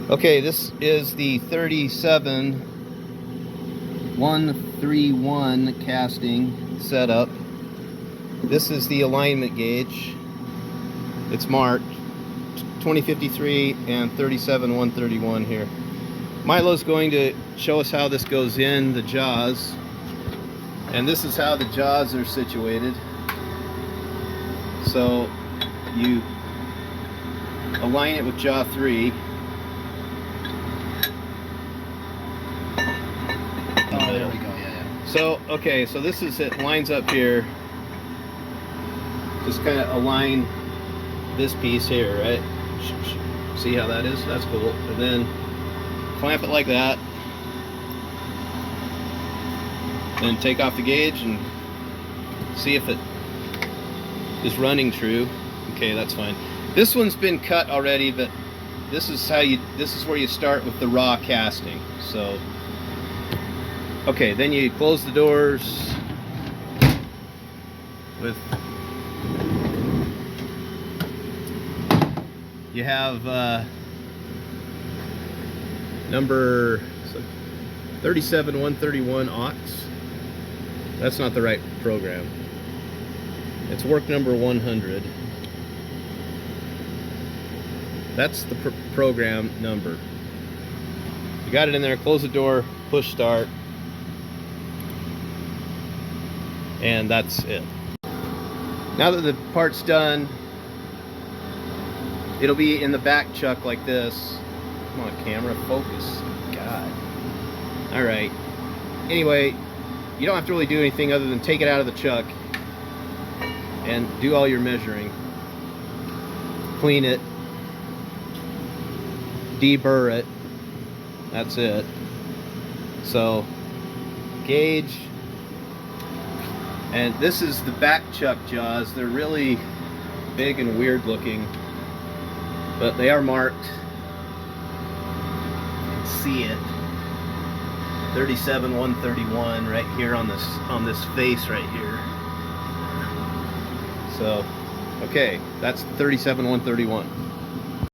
Okay, this is the 37131 casting setup. This is the alignment gauge. It's marked 2053 and 37131 here. Milo's going to show us how this goes in the jaws. And this is how the jaws are situated. So you align it with jaw 3. Oh, there we go. Yeah. So, okay, so this is, it lines up here. Just kind of align this piece here, right? See how that is? That's cool. And then clamp it like that. Then take off the gauge and see if it is running true. Okay, that's fine. This one's been cut already, but this is where you start with the raw casting. So, okay, then you close the doors with, you have number 37131 aux. That's not the right program. It's work number 100. That's the program number. You got it in there, close the door, push start, and that's it. Now that the part's done, it'll be in the back chuck like this. Come on, camera, focus. God. Alright. Anyway, you don't have to really do anything other than take it out of the chuck and do all your measuring. Clean it. Deburr it. That's it. So, gauge. And this is the back chuck jaws. They're really big and weird looking, but they are marked. You can see it. 37131 right here on this face right here. So, okay, that's 37131.